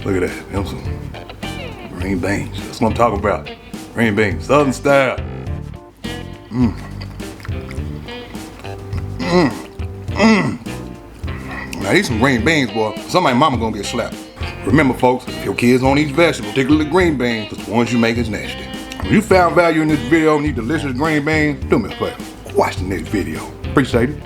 Look at that. Them some green beans. That's what I'm talking about. Green beans. Southern style. Now these some green beans, boy. Somebody mama gonna get slapped. Remember, folks, if your kids don't eat vegetables, particularly green beans, because the ones you make is nasty. If you found value in this video and need delicious green beans, do me a favor. Watch the next video. Appreciate it.